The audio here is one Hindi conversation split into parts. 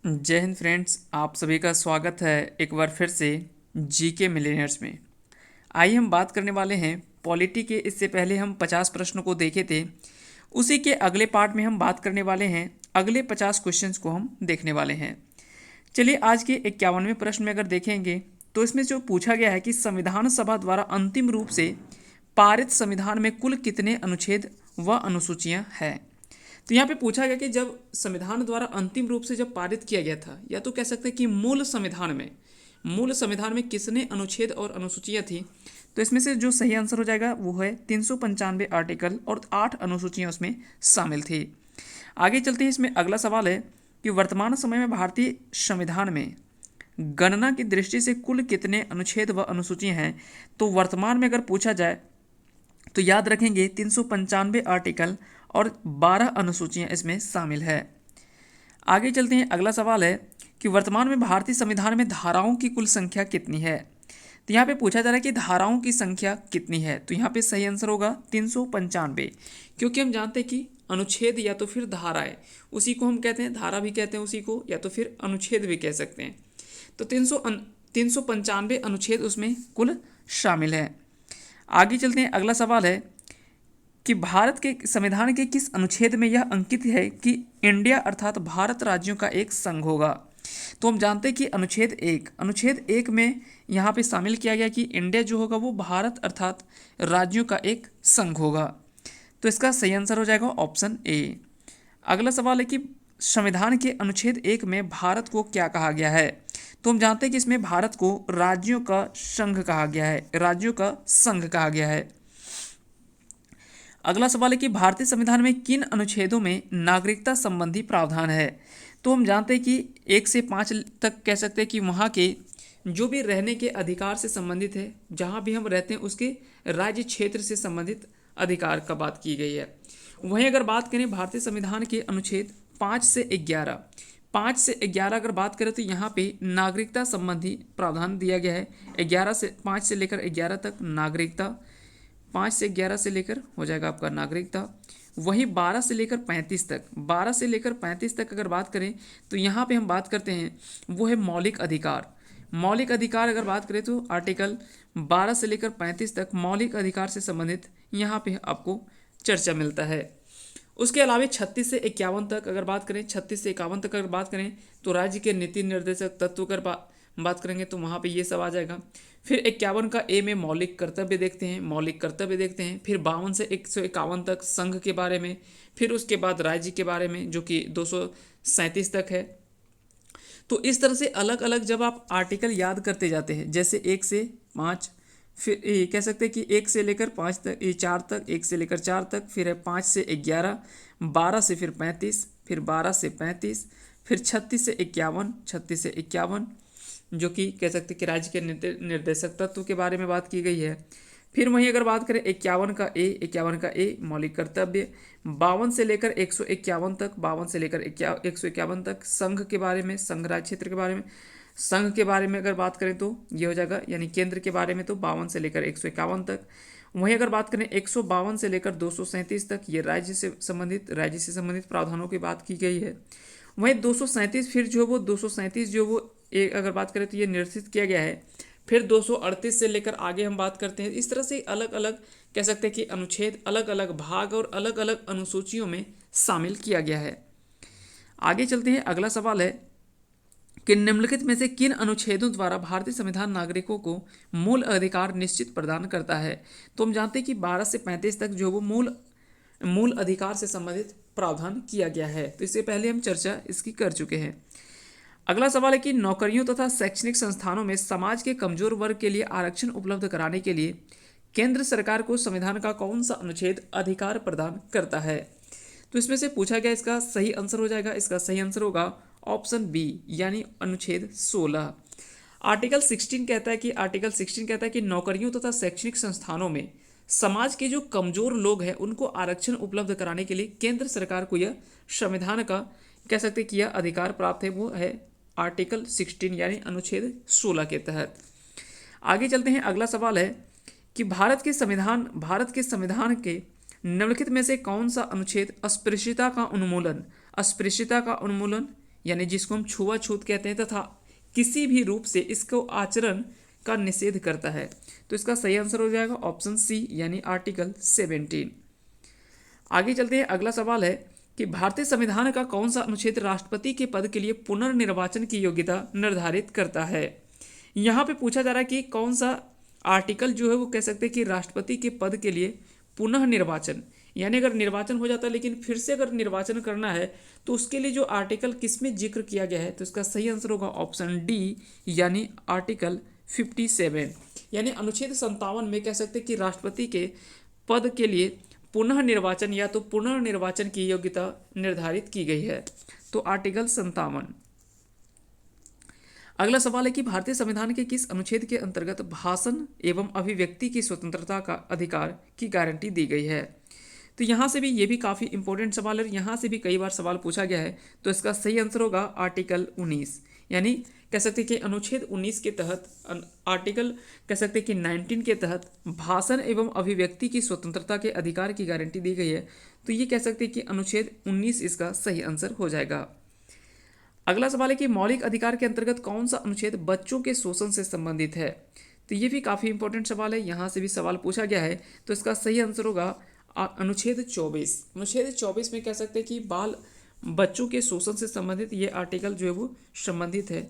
जय हिंद फ्रेंड्स, आप सभी का स्वागत है एक बार फिर से जीके मिलेनियर्स में। आइए हम बात करने वाले हैं पॉलिटी के। इससे पहले हम 50 प्रश्नों को देखे थे, उसी के अगले पार्ट में हम बात करने वाले हैं। अगले 50 क्वेश्चंस को हम देखने वाले हैं। चलिए आज के 51वें प्रश्न में अगर देखेंगे तो इसमें जो पूछा गया है कि संविधान सभा द्वारा अंतिम रूप से पारित संविधान में कुल कितने अनुच्छेद व अनुसूचियां हैं। तो यहाँ पे पूछा गया कि जब संविधान द्वारा अंतिम रूप से जब पारित किया गया था, या तो कह सकते हैं कि मूल संविधान में कितने अनुच्छेद और अनुसूचियां थी। तो इसमें से जो सही आंसर हो जाएगा वो है 395 आर्टिकल और 8 अनुसूचियां उसमें शामिल थी। आगे चलते हैं, इसमें अगला सवाल है कि वर्तमान समय में भारतीय संविधान में गणना की दृष्टि से कुल कितने अनुच्छेद व अनुसूचियां हैं। तो वर्तमान में अगर पूछा जाए तो याद रखेंगे 395 आर्टिकल और 12 अनुसूचियां इसमें शामिल है। आगे चलते हैं, अगला सवाल है कि वर्तमान में भारतीय संविधान में धाराओं की कुल संख्या कितनी है। तो यहाँ पे पूछा जा रहा है कि धाराओं की संख्या कितनी है। तो यहाँ पे सही आंसर होगा 395, क्योंकि हम जानते हैं कि अनुच्छेद या तो फिर धाराएं, उसी को हम कहते हैं, धारा भी कहते हैं उसी को, या तो फिर अनुच्छेद भी कह सकते हैं। तो 395 अनुच्छेद उसमें कुल शामिल है। आगे चलते हैं, अगला सवाल है कि भारत के संविधान के किस अनुच्छेद में यह अंकित है कि इंडिया अर्थात भारत राज्यों का एक संघ होगा। तो हम जानते हैं कि अनुच्छेद 1 में यहाँ पे शामिल किया गया कि इंडिया जो होगा वो भारत अर्थात राज्यों का एक संघ होगा। तो इसका सही आंसर हो जाएगा ऑप्शन ए। अगला सवाल है कि संविधान के अनुच्छेद 1 में भारत को क्या कहा गया है। तो हम जानते हैं कि इसमें भारत को राज्यों का संघ कहा गया है, राज्यों का संघ कहा गया है। अगला सवाल है कि भारतीय संविधान में किन अनुच्छेदों में नागरिकता संबंधी प्रावधान है। तो हम जानते हैं कि 1 से 5 तक कह सकते हैं कि वहाँ के जो भी रहने के अधिकार से संबंधित है, जहाँ भी हम रहते हैं उसके राज्य क्षेत्र से संबंधित अधिकार का बात की गई है। वहीं अगर बात करें भारतीय संविधान के अनुच्छेद 5 से 11 अगर बात करें तो यहाँ पे नागरिकता संबंधी प्रावधान दिया गया है। 5 से लेकर 11 तक नागरिकता, 5 से 11 से लेकर हो जाएगा आपका नागरिकता। वहीं 12 से लेकर 35 तक अगर बात करें तो यहाँ पे हम बात करते हैं वो है मौलिक अधिकार। मौलिक अधिकार अगर बात करें तो आर्टिकल 12 से लेकर 35 तक मौलिक अधिकार से संबंधित यहाँ पे आपको चर्चा मिलता है। उसके अलावा 36 से 51 तक अगर बात करें, 36 से 51 तक अगर बात करें तो राज्य के नीति निर्देशक तत्व कर बात करेंगे तो वहाँ पे ये सब आ जाएगा। फिर 51 का ए में मौलिक कर्तव्य देखते हैं। फिर 52 से 151 तक संघ के बारे में। फिर उसके बाद राज्य के बारे में जो कि 237 तक है। तो इस तरह से अलग अलग जब आप आर्टिकल याद करते जाते हैं, जैसे 1 से 5, फिर ये कह सकते हैं कि 1 से लेकर 5 तक, ये 4 तक, 1 से लेकर 4 तक, फिर है 5 से 11, 12 से फिर 35, फिर 12 से 35, फिर 36 से 51 जो कि कह सकते हैं कि राज्य के निर्देशक तत्व के बारे में बात की गई है। फिर वहीं अगर बात करें 51 का ए मौलिक कर्तव्य, 52 से लेकर 151 तक, 52 से लेकर 151 तक संघ के बारे में, संघ राज्य क्षेत्र के बारे में। संघ के बारे में अगर बात करें तो ये हो जाएगा यानी केंद्र के बारे में, तो 52 से लेकर 151 तक। वहीं अगर बात करें 152 से लेकर 237 तक, ये राज्य से संबंधित प्रावधानों की बात की गई है। वहीं 237 फिर जो वो 237 जो वो एक अगर बात करें तो ये निर्धारित किया गया है। फिर 238 से लेकर आगे हम बात करते हैं। इस तरह से अलग अलग कह सकते हैं कि अनुच्छेद अलग अलग भाग और अलग अलग अनुसूचियों में शामिल किया गया है। आगे चलते हैं, अगला सवाल है कि निम्नलिखित में से किन अनुच्छेदों द्वारा भारतीय संविधान नागरिकों को मूल अधिकार निश्चित प्रदान करता है। तो हम जानते हैं कि 12 से 35 तक जो वो मूल अधिकार से संबंधित प्रावधान किया गया है। तो इससे पहले हम चर्चा इसकी कर चुके हैं। अगला सवाल है कि नौकरियों तथा शैक्षणिक संस्थानों में समाज के कमजोर वर्ग के लिए आरक्षण उपलब्ध कराने के लिए केंद्र सरकार को संविधान का कौन सा अनुच्छेद अधिकार प्रदान करता है। तो इसमें से पूछा गया, इसका सही आंसर हो जाएगा, इसका सही आंसर होगा ऑप्शन बी यानी अनुच्छेद 16। आर्टिकल 16 कहता है कि नौकरियों तथा शैक्षणिक संस्थानों में समाज के जो कमजोर लोग हैं उनको आरक्षण उपलब्ध कराने के लिए केंद्र सरकार को यह संविधान का कह सकते कि यह अधिकार प्राप्त है, वो है आर्टिकल 16 यानी अनुच्छेद 16 के तहत। आगे चलते हैं, अगला सवाल है कि भारत के संविधान के निम्नलिखित में से कौन सा अनुच्छेद अस्पृश्यता का उन्मूलन यानी जिसको हम छुआछूत कहते हैं, तथा किसी भी रूप से इसको आचरण का निषेध करता है। तो इसका सही आंसर हो जाएगा ऑप्शन सी यानी आर्टिकल 17। आगे चलते हैं, अगला सवाल है कि भारतीय संविधान का कौन सा अनुच्छेद राष्ट्रपति के पद के लिए पुनर्निर्वाचन की योग्यता निर्धारित करता है। यहाँ पे पूछा जा रहा है कि कौन सा आर्टिकल जो है वो कह सकते हैं कि राष्ट्रपति के पद के लिए पुनः निर्वाचन, यानी अगर निर्वाचन हो जाता है लेकिन फिर से अगर निर्वाचन करना है तो उसके लिए जो आर्टिकल किस में जिक्र किया गया है, तो इसका सही आंसर होगा ऑप्शन डी यानी आर्टिकल 57, यानी अनुच्छेद 57 में कह सकते हैं कि राष्ट्रपति के पद के लिए पुनः निर्वाचन या तो पुनर्निर्वाचन की योग्यता निर्धारित की गई है। तो आर्टिकल 57। अगला सवाल है कि भारतीय संविधान के किस अनुच्छेद के अंतर्गत भाषण एवं अभिव्यक्ति की स्वतंत्रता का अधिकार की गारंटी दी गई है। तो यहाँ से भी ये भी काफ़ी इंपॉर्टेंट सवाल है, यहाँ से भी कई बार सवाल पूछा गया है। तो इसका सही आंसर होगा आर्टिकल 19, यानी कह सकते हैं कि अनुच्छेद 19 के तहत आर्टिकल कह सकते हैं कि 19 के तहत भाषण एवं अभिव्यक्ति की स्वतंत्रता के अधिकार की गारंटी दी गई है। तो ये कह सकते हैं कि अनुच्छेद 19 इसका सही आंसर हो जाएगा। अगला सवाल है कि मौलिक अधिकार के अंतर्गत कौन सा अनुच्छेद बच्चों के शोषण से संबंधित है। तो ये भी काफ़ी इंपॉर्टेंट सवाल है, यहाँ से भी सवाल पूछा गया है। तो इसका सही आंसर होगा अनुच्छेद 24। अनुच्छेद 24 में कह सकते हैं कि बाल बच्चों के शोषण से संबंधित ये आर्टिकल जो है वो संबंधित है।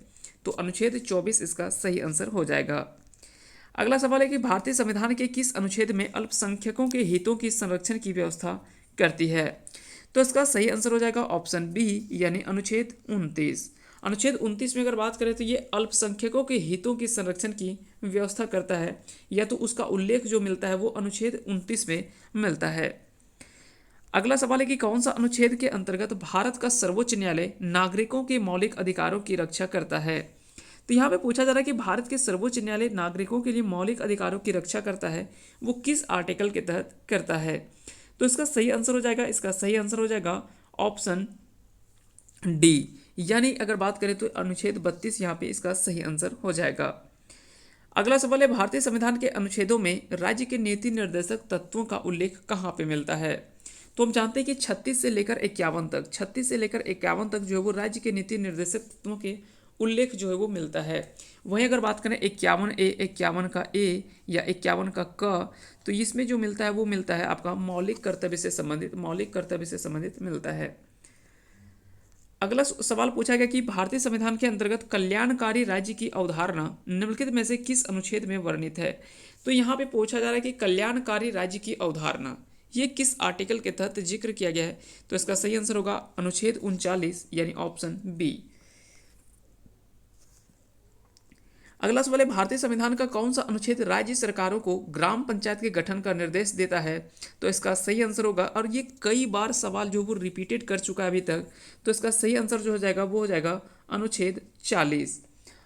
तो अनुच्छेद 24 इसका सही आंसर हो जाएगा। अगला सवाल है कि भारतीय संविधान के किस अनुच्छेद में अल्पसंख्यकों के हितों की संरक्षण की व्यवस्था करती है। तो इसका सही आंसर हो जाएगा ऑप्शन बी यानी अनुच्छेद 29। अनुच्छेद 29 में अगर बात करें तो ये अल्पसंख्यकों के हितों की संरक्षण की व्यवस्था करता है, या तो उसका उल्लेख जो मिलता है वो अनुच्छेद 29 में मिलता है। अगला सवाल है कि कौन सा अनुच्छेद के अंतर्गत भारत का सर्वोच्च न्यायालय नागरिकों के मौलिक अधिकारों की रक्षा करता है। तो यहाँ पे पूछा जा रहा है कि भारत के सर्वोच्च न्यायालय नागरिकों के लिए मौलिक अधिकारों की रक्षा करता है, वो किस आर्टिकल के तहत करता है। तो इसका सही आंसर हो जाएगा, इसका सही आंसर हो जाएगा ऑप्शन डी, यानी अगर बात करें तो अनुच्छेद 32 यहाँ पे इसका सही आंसर हो जाएगा। अगला सवाल है भारतीय संविधान के अनुच्छेदों में राज्य के नीति निर्देशक तत्वों का उल्लेख कहाँ पे मिलता है। तो हम जानते हैं कि 36 से लेकर 51 तक जो है वो राज्य के नीति निर्देशक तत्वों के उल्लेख जो है वो मिलता है। वहीं अगर बात करें 51A, 51 का ए या 51 का क, तो इसमें जो मिलता है वो मिलता है आपका मौलिक कर्तव्य से संबंधित मिलता है। अगला सवाल पूछा गया कि भारतीय संविधान के अंतर्गत कल्याणकारी राज्य की अवधारणा निम्नलिखित में से किस अनुच्छेद में वर्णित है। तो यहाँ पे पूछा जा रहा है कि कल्याणकारी राज्य की अवधारणा ये किस आर्टिकल के तहत जिक्र किया गया है। तो इसका सही आंसर होगा अनुच्छेद 39 यानी ऑप्शन बी। अगला सवाल है भारतीय संविधान का कौन सा अनुच्छेद राज्य सरकारों को ग्राम पंचायत के गठन का निर्देश देता है। तो इसका सही आंसर होगा, और ये कई बार सवाल जो वो रिपीटेड कर चुका है अभी तक, तो इसका सही आंसर जो हो जाएगा वो हो जाएगा अनुच्छेद 40।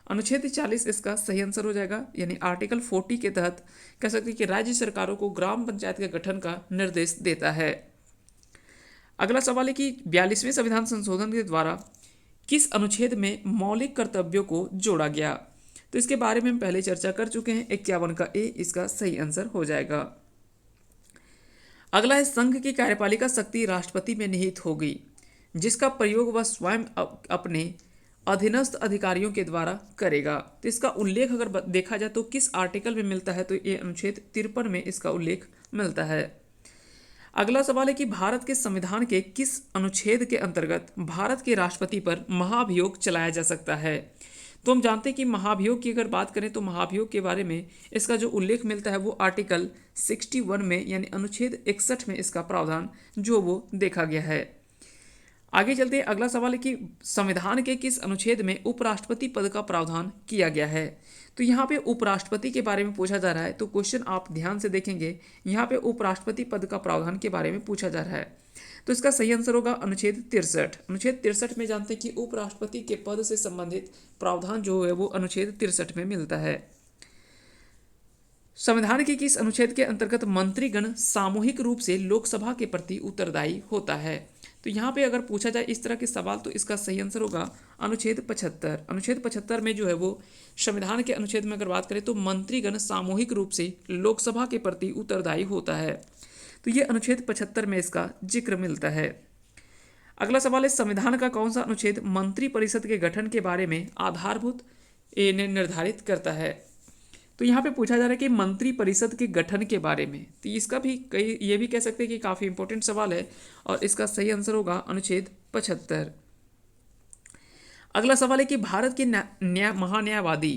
अनुच्छेद 40 इसका सही आंसर हो जाएगा, यानी आर्टिकल 40 के तहत कह सकते हैं कि राज्य सरकारों को ग्राम पंचायत के गठन का निर्देश देता है। अगला सवाल है कि 42वें संविधान संशोधन के द्वारा किस अनुच्छेद में मौलिक कर्तव्यों को जोड़ा गया। तो इसके बारे में हम पहले चर्चा कर चुके हैं। 51 का ए इसका सही आंसर हो जाएगा। अगला है संघ की कार्यपालिका शक्ति राष्ट्रपति में निहित होगी, जिसका प्रयोग वह स्वयं अपने अधीनस्थ अधिकारियों के द्वारा करेगा। तो इसका उल्लेख अगर देखा जाए तो किस आर्टिकल में मिलता है, तो ये अनुच्छेद 53 में इसका उल्लेख मिलता है। अगला सवाल है कि भारत के संविधान के किस अनुच्छेद के अंतर्गत भारत के राष्ट्रपति पर महाभियोग चलाया जा सकता है। तो हम जानते हैं कि महाभियोग की अगर बात करें तो महाभियोग के बारे में इसका जो उल्लेख मिलता है वो आर्टिकल 61 में यानी अनुच्छेद 61 में इसका प्रावधान जो वो देखा गया है। आगे चलते हैं, अगला सवाल है कि संविधान के किस अनुच्छेद में उपराष्ट्रपति पद का प्रावधान किया गया है। तो यहाँ पे उपराष्ट्रपति के बारे में पूछा जा रहा है, तो क्वेश्चन आप ध्यान से देखेंगे, यहाँ पे उपराष्ट्रपति पद का प्रावधान के बारे में पूछा जा रहा है। तो इसका सही आंसर होगा अनुच्छेद 63। अनुच्छेद 63 में जानते हैं कि उपराष्ट्रपति के पद से संबंधित प्रावधान जो है वो अनुच्छेद 63 में मिलता है। संविधान के किस अनुच्छेद के अंतर्गत मंत्रीगण सामूहिक रूप से लोकसभा के प्रति उत्तरदायी होता है। तो यहाँ पे अगर पूछा जाए इस तरह के सवाल तो इसका सही आंसर होगा अनुच्छेद 75। अनुच्छेद 75 में जो है वो संविधान के अनुच्छेद में अगर बात करें तो मंत्रीगण सामूहिक रूप से लोकसभा के प्रति उत्तरदायी होता है। तो ये अनुच्छेद 75 में इसका जिक्र मिलता है। अगला सवाल है संविधान का कौन सा अनुच्छेद मंत्री परिषद के गठन के बारे में आधारभूत ने निर्धारित करता है। तो यहाँ पे पूछा जा रहा है कि मंत्री परिषद के गठन के बारे में, तो इसका भी कई ये भी कह सकते हैं कि काफ़ी इंपॉर्टेंट सवाल है और इसका सही आंसर होगा अनुच्छेद 75। अगला सवाल है कि भारत के महान्यायवादी,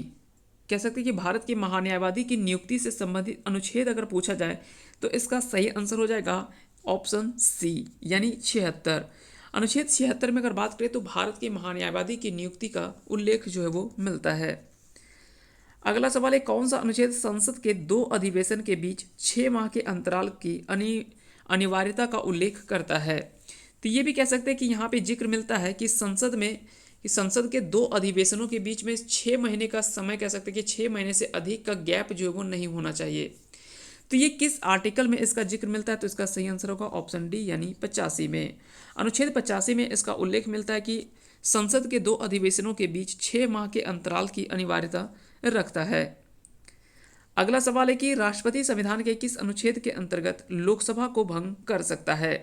कह सकते हैं कि भारत के महान्यायवादी की नियुक्ति से संबंधित अनुच्छेद अगर पूछा जाए तो इसका सही आंसर हो जाएगा ऑप्शन सी यानी 76। अनुच्छेद 76 में अगर बात करें तो भारत के महान्यायवादी की नियुक्ति का उल्लेख जो है वो मिलता है। अगला सवाल है कौन सा अनुच्छेद संसद के 2 अधिवेशन के बीच 6 माह के अंतराल की अनिवार्यता का उल्लेख करता है। तो ये भी कह सकते हैं कि यहाँ पे जिक्र मिलता है कि संसद के 2 अधिवेशनों के बीच में 6 महीने का समय, कह सकते हैं कि 6 महीने से अधिक का गैप जो है वो नहीं होना चाहिए। तो ये किस आर्टिकल में इसका जिक्र मिलता है, तो इसका सही आंसर होगा ऑप्शन डी यानी 85 में। अनुच्छेद 85 में इसका उल्लेख मिलता है कि संसद के 2 अधिवेशनों के बीच 6 माह के अंतराल की अनिवार्यता रखता है। अगला सवाल है कि राष्ट्रपति संविधान के किस अनुच्छेद के अंतर्गत लोकसभा को भंग कर सकता है।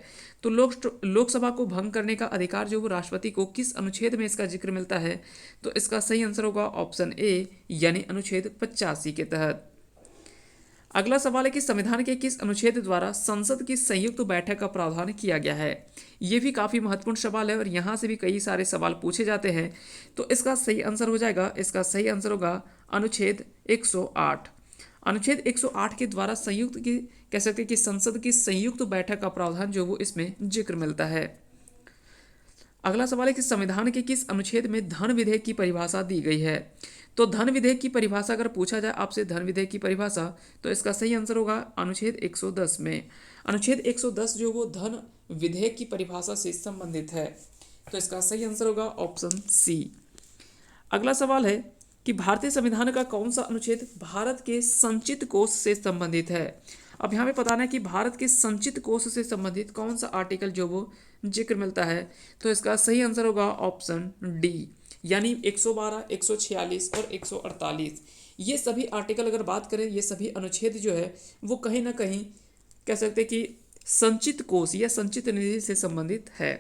तो लोकसभा को भंग करने का अधिकार जो वो राष्ट्रपति को किस अनुच्छेद में इसका जिक्र मिलता है, तो इसका सही आंसर होगा ऑप्शन ए यानी अनुच्छेद 85 के तहत। अगला सवाल है कि संविधान के किस अनुच्छेद द्वारा संसद की संयुक्त बैठक का प्रावधान किया गया है। ये भी काफ़ी महत्वपूर्ण सवाल है और यहाँ से भी कई सारे सवाल पूछे जाते हैं। तो इसका सही आंसर हो जाएगा, इसका सही आंसर होगा अनुच्छेद 108। अनुच्छेद 108 के द्वारा संयुक्त की, कह सकते हैं कि संसद की संयुक्त बैठक का प्रावधान जो वो इसमें जिक्र मिलता है। अगला सवाल है कि संविधान के किस अनुच्छेद में धन विधेयक की परिभाषा दी गई है। तो धन विधेयक की परिभाषा अगर पूछा जाए आपसे धन विधेयक की परिभाषा, तो इसका सही आंसर होगा अनुच्छेद 110 में। अनुच्छेद 110 जो वो धन विधेयक की परिभाषा से संबंधित है, तो इसका सही आंसर होगा ऑप्शन सी। अगला सवाल है कि भारतीय संविधान का कौन सा अनुच्छेद भारत के संचित कोष से संबंधित है। अब यहाँ पे बताना है कि भारत के संचित कोष से संबंधित कौन सा आर्टिकल जो वो जिक्र मिलता है, तो इसका सही आंसर होगा ऑप्शन डी यानी 112, 146 और 148। ये सभी आर्टिकल अगर बात करें, ये सभी अनुच्छेद जो है वो कहीं ना कहीं कह सकते हैं कि संचित कोष या संचित निधि से संबंधित है।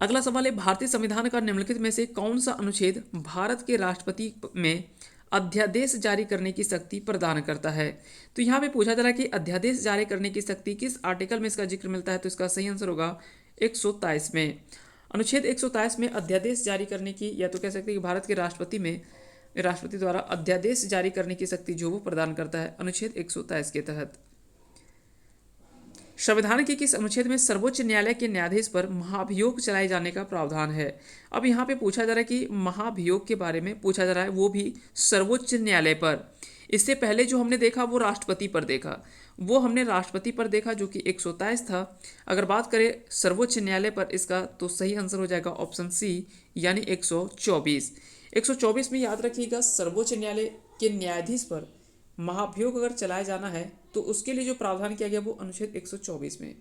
अगला सवाल है भारतीय संविधान का निम्नलिखित में से कौन सा अनुच्छेद भारत के राष्ट्रपति में अध्यादेश जारी करने की शक्ति प्रदान करता है। तो यहाँ पे पूछा जा रहा है कि अध्यादेश जारी करने की शक्ति किस आर्टिकल में इसका जिक्र मिलता है, तो इसका सही आंसर होगा 123 में। अनुच्छेद 123 में अध्यादेश जारी करने की, या तो कह सकते हैं कि भारत के राष्ट्रपति द्वारा अध्यादेश जारी करने की शक्ति जो वो प्रदान करता है अनुच्छेद 123 के तहत। संविधान के किस अनुच्छेद में सर्वोच्च न्यायालय के न्यायाधीश पर महाभियोग चलाए जाने का प्रावधान है। अब यहाँ पे पूछा जा रहा है कि महाभियोग के बारे में पूछा जा रहा है, वो भी सर्वोच्च न्यायालय पर। इससे पहले जो हमने देखा वो राष्ट्रपति पर देखा, वो हमने राष्ट्रपति पर देखा जो कि 127 था। अगर बात करें सर्वोच्च न्यायालय पर इसका, तो सही आंसर हो जाएगा ऑप्शन सी यानी 124। 124 में याद रखिएगा सर्वोच्च न्यायालय के न्यायाधीश पर महाभियोग अगर चलाया जाना है तो उसके लिए जो प्रावधान किया गया वो अनुच्छेद 124 में।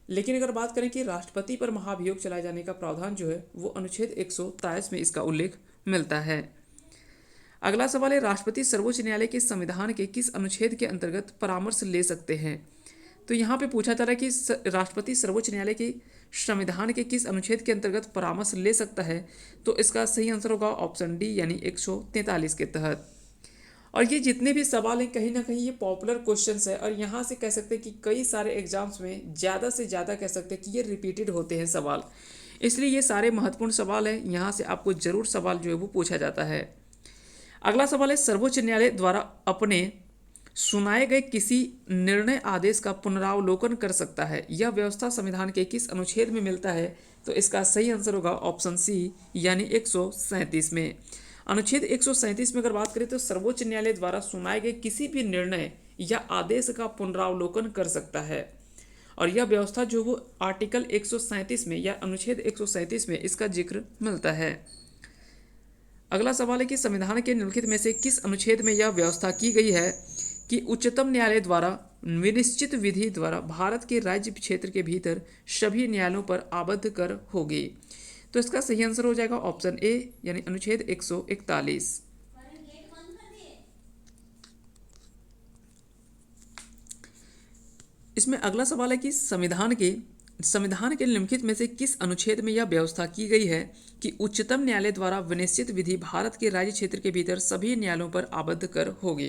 लेकिन अगर बात करें कि राष्ट्रपति पर महाभियोग चलाए जाने का प्रावधान जो है वो अनुच्छेद 123 में इसका उल्लेख मिलता है। अगला सवाल है राष्ट्रपति सर्वोच्च न्यायालय के संविधान के किस अनुच्छेद के अंतर्गत परामर्श ले सकते हैं। तो यहाँ पे पूछा जा रहा है कि राष्ट्रपति सर्वोच्च न्यायालय के संविधान के किस अनुच्छेद के अंतर्गत परामर्श ले सकता है, तो इसका सही आंसर होगा ऑप्शन डी यानी 143 के तहत। और ये जितने भी सवाल हैं कहीं ना कहीं ये पॉपुलर क्वेश्चंस है और यहाँ से कह सकते हैं कि कई सारे एग्जाम्स में ज़्यादा से ज़्यादा कह सकते हैं कि ये रिपीटेड होते हैं सवाल, इसलिए ये सारे महत्वपूर्ण सवाल हैं, यहाँ से आपको जरूर सवाल जो है वो पूछा जाता है। अगला सवाल है सर्वोच्च न्यायालय द्वारा अपने सुनाए गए किसी निर्णय आदेश का पुनरावलोकन कर सकता है, यह व्यवस्था संविधान के किस अनुच्छेद में मिलता है, तो इसका सही आंसर होगा ऑप्शन सी यानी 137 में। अनुच्छेद 137 में अगर बात करें तो सर्वोच्च न्यायालय द्वारा सुनाए गए किसी भी निर्णय या आदेश का पुनरावलोकन कर सकता है, और यह व्यवस्था जो वो आर्टिकल 137 में या अनुच्छेद 137 में इसका जिक्र मिलता है। अगला सवाल है कि संविधान के निम्नलिखित में से किस अनुच्छेद में यह व्यवस्था की गई है कि उच्चतम न्यायालय द्वारा विनिश्चित विधि द्वारा भारत के राज्य क्षेत्र के भीतर सभी न्यायालयों पर आबद्ध कर होगी, तो इसका सही आंसर हो जाएगा ऑप्शन ए यानी अनुच्छेद 141। इसमें अगला सवाल है कि संविधान के संविधान के निम्नलिखित में से किस अनुच्छेद में यह व्यवस्था की गई है कि उच्चतम न्यायालय द्वारा विनिश्चित विधि भारत के राज्य क्षेत्र के भीतर सभी न्यायालयों पर आबद्ध कर होगी?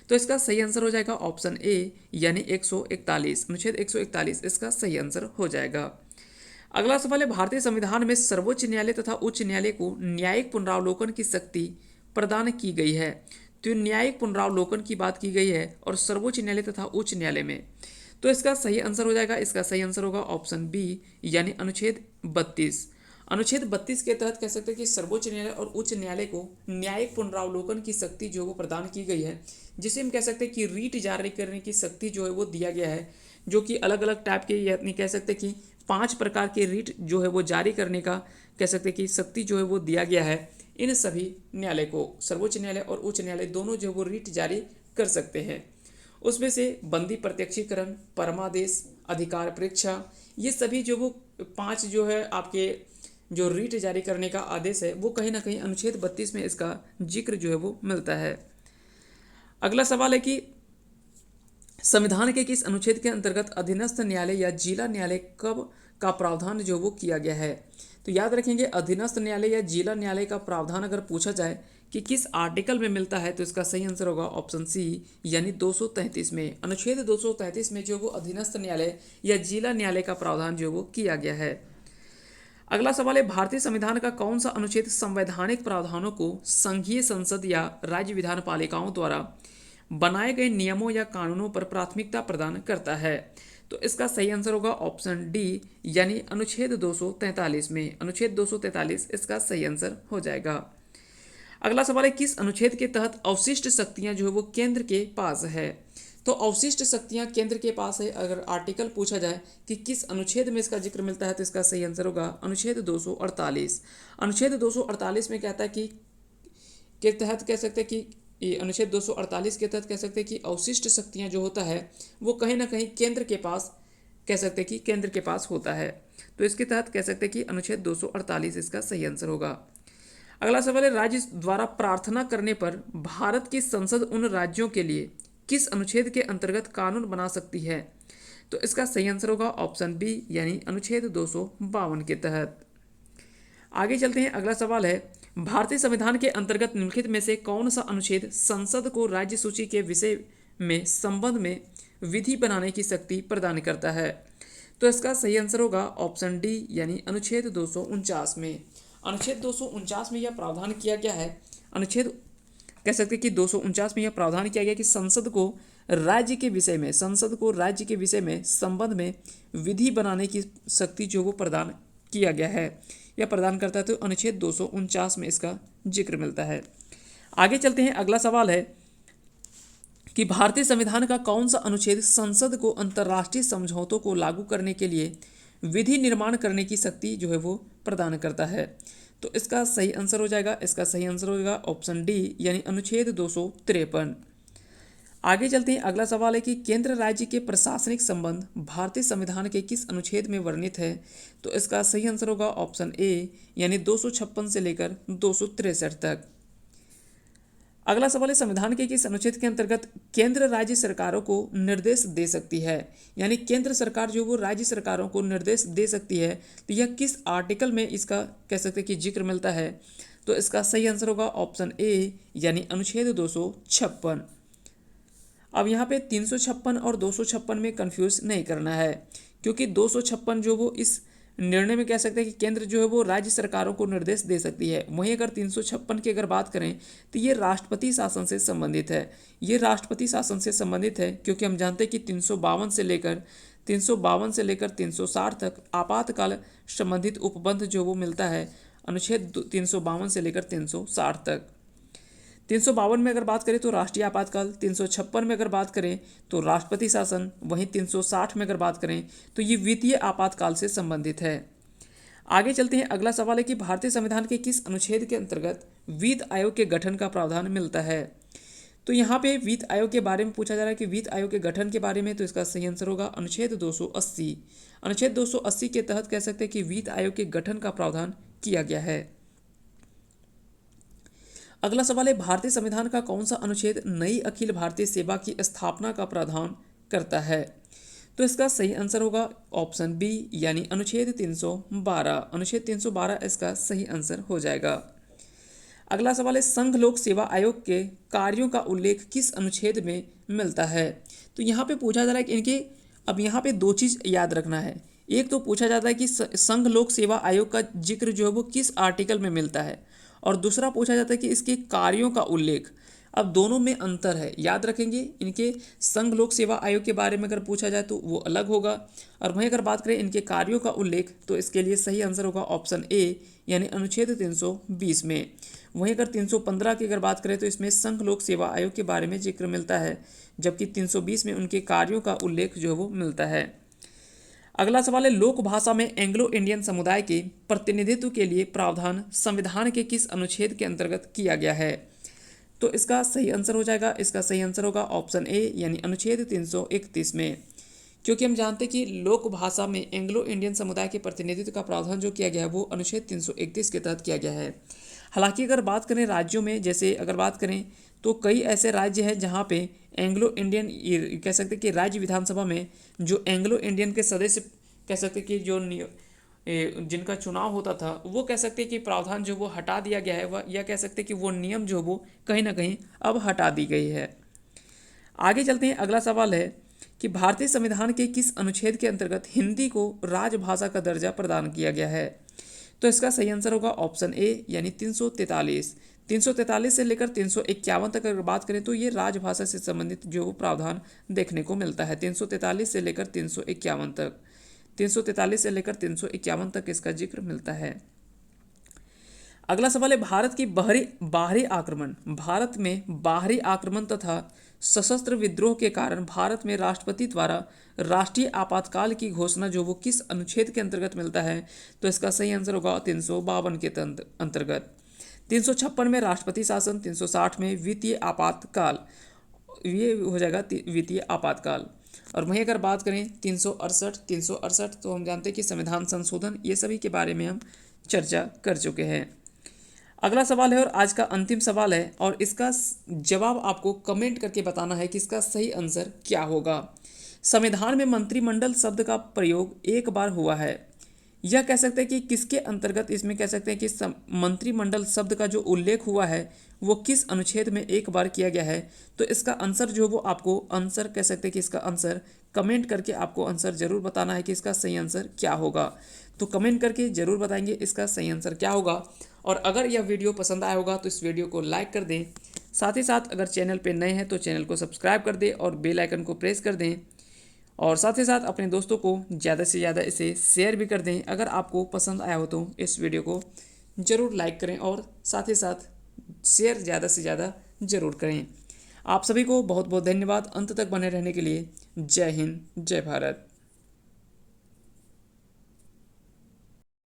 तो इसका सही आंसर हो जाएगा ऑप्शन ए यानी 141, अनुच्छेद 141 इसका सही आंसर हो जाएगा। अगला सवाल है, भारतीय संविधान में सर्वोच्च न्यायालय तथा उच्च न्यायालय को न्यायिक पुनरावलोकन की शक्ति प्रदान की गई है। तो न्यायिक पुनरावलोकन की बात की गई है और सर्वोच्च न्यायालय तथा उच्च न्यायालय में, तो इसका सही आंसर हो जाएगा, इसका सही आंसर होगा ऑप्शन बी यानी अनुच्छेद 32। अनुच्छेद 32 के तहत कह सकते हैं कि सर्वोच्च न्यायालय और उच्च न्यायालय को न्यायिक पुनरावलोकन की शक्ति जो वो प्रदान की गई है, जिसे हम कह सकते हैं कि रीट जारी करने की शक्ति जो है वो दिया गया है, जो कि अलग अलग टाइप के यानी कह सकते हैं कि 5 प्रकार के रीट जो है वो जारी करने का कह सकते हैं कि शक्ति जो है वो दिया गया है इन सभी न्यायालय को। सर्वोच्च न्यायालय और उच्च न्यायालय दोनों जो वो रीट जारी कर सकते हैं। उसमें से बंदी प्रत्यक्षीकरण, परमादेश, अधिकार परीक्षा, ये सभी जो वो 5 जो है आपके जो रीट जारी करने का आदेश है वो कहीं ना कहीं अनुच्छेद 32 में इसका जिक्र जो है वो मिलता है। अगला सवाल है कि संविधान के किस अनुच्छेद के अंतर्गत अधीनस्थ न्यायालय या जिला न्यायालय कब का प्रावधान जो वो किया गया है? तो याद रखेंगे, अधीनस्थ न्यायालय या जिला न्यायालय का प्रावधान अगर पूछा जाए कि किस आर्टिकल में मिलता है, तो इसका सही आंसर होगा ऑप्शन सी यानी 233 में। अनुच्छेद 233 में जो वो अधीनस्थ न्यायालय या जिला न्यायालय का प्रावधान जो वो किया गया है। अगला सवाल है, भारतीय संविधान का कौन सा अनुच्छेद संवैधानिक प्रावधानों को संघीय संसद या राज्य विधान पालिकाओं द्वारा बनाए गए नियमों या कानूनों पर प्राथमिकता प्रदान करता है? तो इसका सही आंसर होगा ऑप्शन डी यानी अनुच्छेद 243 में। अनुच्छेद 243 इसका सही आंसर हो जाएगा। अगला सवाल है, किस अनुच्छेद के तहत अवशिष्ट शक्तियां जो है वो केंद्र के पास है? तो अवशिष्ट शक्तियां केंद्र के पास है, अगर आर्टिकल पूछा जाए कि किस अनुच्छेद में इसका जिक्र मिलता है, तो इसका सही आंसर होगा अनुच्छेद 248। अनुच्छेद 248 में कहता है कि के तहत कह सकते हैं कि ये अनुच्छेद 248 के तहत कह सकते हैं कि अवशिष्ट शक्तियां जो होता है वो कहीं ना कहीं केंद्र के पास कह सकते हैं कि केंद्र के पास होता है। तो इसके तहत कह सकते हैं कि अनुच्छेद 248 इसका सही आंसर होगा। अगला सवाल है, राज्य द्वारा प्रार्थना करने पर भारत की संसद उन राज्यों के लिए किस अनुच्छेद के अंतर्गत कानून बना सकती है? तो इसका सही आंसर होगा ऑप्शन बी यानी अनुच्छेद 252 के तहत। आगे चलते हैं, अगला सवाल है, भारतीय संविधान के अंतर्गत निम्नलिखित में से कौन सा अनुच्छेद संसद को राज्य सूची के विषय में संबंध में विधि बनाने की शक्ति प्रदान करता है? तो इसका सही आंसर होगा ऑप्शन डी यानी अनुच्छेद 249 में। अनुच्छेद 249 में यह प्रावधान किया गया है, अनुच्छेद कह सकते हैं कि 249 में यह प्रावधान किया गया कि संसद को राज्य के विषय में संबंध में विधि बनाने की शक्ति जो वो प्रदान किया गया है या प्रदान करता है। तो अनुच्छेद 249 में इसका जिक्र मिलता है। आगे चलते हैं, अगला सवाल है कि भारतीय संविधान का कौन सा अनुच्छेद संसद को अंतर्राष्ट्रीय समझौतों को लागू करने के लिए विधि निर्माण करने की शक्ति जो है वो प्रदान करता है? तो इसका सही आंसर हो जाएगा, इसका सही आंसर होगा ऑप्शन डी यानी अनुच्छेद 253। आगे चलते हैं, अगला सवाल है कि केंद्र राज्य के प्रशासनिक संबंध भारतीय संविधान के किस अनुच्छेद में वर्णित है? तो इसका सही आंसर होगा ऑप्शन ए यानी 256 से लेकर 263 तक। अगला सवाल है, संविधान के किस अनुच्छेद के अंतर्गत केंद्र राज्य सरकारों को निर्देश दे सकती है? यानी केंद्र सरकार जो वो राज्य सरकारों को निर्देश दे सकती है, तो यह किस आर्टिकल में इसका कह सकते हैं कि जिक्र मिलता है? तो इसका सही आंसर होगा ऑप्शन ए यानी अनुच्छेद 256। अब यहाँ पे 356 और 256 में कंफ्यूज नहीं करना है, क्योंकि 256 जो वो इस निर्णय में कह सकते हैं कि केंद्र जो है वो राज्य सरकारों को निर्देश दे सकती है। वहीं अगर 356 की अगर बात करें तो ये राष्ट्रपति शासन से संबंधित है। ये राष्ट्रपति शासन से संबंधित है क्योंकि हम जानते हैं कि 352 से लेकर 360 तक आपातकाल संबंधित उपबंध जो वो मिलता है अनुच्छेद 352 से लेकर 360 तक। 352 में अगर बात करें तो राष्ट्रीय आपातकाल, 356 में अगर बात करें तो राष्ट्रपति शासन, वहीं 360 में अगर बात करें तो ये वित्तीय आपातकाल से संबंधित है। आगे चलते हैं, अगला सवाल है कि भारतीय संविधान के किस अनुच्छेद के अंतर्गत वित्त आयोग के गठन का प्रावधान मिलता है? तो यहाँ पे वित्त आयोग के बारे में पूछा जा रहा है कि वित्त आयोग के गठन के बारे में, तो इसका सही आंसर होगा अनुच्छेद 280। अनुच्छेद 280 के तहत कह सकते हैं कि वित्त आयोग के गठन का प्रावधान किया गया है। अगला सवाल है, भारतीय संविधान का कौन सा अनुच्छेद नई अखिल भारतीय सेवा की स्थापना का प्रावधान करता है? तो इसका सही आंसर होगा ऑप्शन बी यानी अनुच्छेद 312। अनुच्छेद 312 इसका सही आंसर हो जाएगा। अगला सवाल है संघ लोक सेवा आयोग के कार्यों का उल्लेख किस अनुच्छेद में मिलता है। तो यहाँ पे पूछा जा रहा है कि इनके, अब यहाँ पे दो चीज़ याद रखना है। एक तो पूछा जाता है कि संघ लोक सेवा आयोग का जिक्र जो है वो किस आर्टिकल में मिलता है, और दूसरा पूछा जाता है कि इसके कार्यों का उल्लेख। अब दोनों में अंतर है, याद रखेंगे। इनके संघ लोक सेवा आयोग के बारे में अगर पूछा जाए तो वो अलग होगा, और वहीं अगर बात करें इनके कार्यों का उल्लेख तो इसके लिए सही आंसर होगा ऑप्शन ए यानी अनुच्छेद 320 में। वहीं अगर 315 की अगर बात करें तो इसमें संघ लोक सेवा आयोग के बारे में जिक्र मिलता है, जबकि 320 में उनके कार्यों का उल्लेख जो है वो मिलता है। अगला सवाल है लोक भाषा में एंग्लो इंडियन समुदाय के प्रतिनिधित्व के लिए प्रावधान संविधान के किस अनुच्छेद के अंतर्गत किया गया है। तो इसका सही आंसर हो जाएगा, इसका सही आंसर होगा ऑप्शन ए यानी अनुच्छेद 331 में, क्योंकि हम जानते हैं कि लोक भाषा में एंग्लो इंडियन समुदाय के प्रतिनिधित्व का प्रावधान जो किया गया है वो अनुच्छेद 331 के तहत किया गया है। हालांकि अगर बात करें राज्यों में, जैसे अगर बात करें तो कई ऐसे राज्य हैं जहाँ पे एंग्लो इंडियन, कह सकते हैं कि राज्य विधानसभा में जो एंग्लो इंडियन के सदस्य, कह सकते हैं कि जो जिनका चुनाव होता था, वो कह सकते हैं कि प्रावधान जो वो हटा दिया गया है, वह या कह सकते हैं कि वो नियम जो वो कहीं ना कहीं अब हटा दी गई है। आगे चलते हैं। अगला सवाल है कि भारतीय संविधान के किस अनुच्छेद के अंतर्गत हिंदी को राजभाषा का दर्जा प्रदान किया गया है। तो इसका सही आंसर होगा ऑप्शन ए यानी 343। 343 से लेकर 351 तक अगर बात करें तो ये राजभाषा से संबंधित जो प्रावधान देखने को मिलता है। 343 से लेकर 351 तक, 343 से लेकर 351 तक इसका जिक्र मिलता है। अगला सवाल है भारत की बाहरी आक्रमण, भारत में बाहरी आक्रमण तथा सशस्त्र विद्रोह के कारण भारत में राष्ट्रपति द्वारा राष्ट्रीय आपातकाल की घोषणा जो वो किस अनुच्छेद के अंतर्गत मिलता है। तो इसका सही आंसर होगा 352 के अंतर्गत। 356 में राष्ट्रपति शासन, 360 में वित्तीय आपातकाल, ये हो जाएगा वित्तीय आपातकाल। और वहीं अगर बात करें 368 तो हम जानते हैं कि संविधान संशोधन, ये सभी के बारे में हम चर्चा कर चुके हैं। अगला सवाल है और आज का अंतिम सवाल है, और इसका जवाब आपको कमेंट करके बताना है कि इसका सही आंसर क्या होगा। संविधान में मंत्रिमंडल शब्द का प्रयोग एक बार हुआ है, यह कह सकते हैं कि किसके अंतर्गत, इसमें कह सकते हैं कि मंत्रिमंडल शब्द का जो उल्लेख हुआ है वो किस अनुच्छेद में एक बार किया गया है। तो इसका आंसर जो वो आपको आंसर कह सकते हैं कि इसका आंसर कमेंट करके आपको आंसर जरूर बताना है कि इसका सही आंसर क्या होगा। तो कमेंट करके जरूर बताएंगे इसका सही आंसर क्या होगा। और अगर यह वीडियो पसंद आया होगा तो इस वीडियो को लाइक कर दें, साथ ही साथ अगर चैनल पर नए हैं तो चैनल को सब्सक्राइब कर दें और बेल आइकन को प्रेस कर दें, और साथ ही साथ अपने दोस्तों को ज़्यादा से ज़्यादा इसे शेयर भी कर दें। अगर आपको पसंद आया हो तो इस वीडियो को ज़रूर लाइक करें और साथ ही साथ शेयर ज़्यादा से ज़्यादा ज़रूर करें। आप सभी को बहुत बहुत धन्यवाद अंत तक बने रहने के लिए। जय हिंद, जय भारत।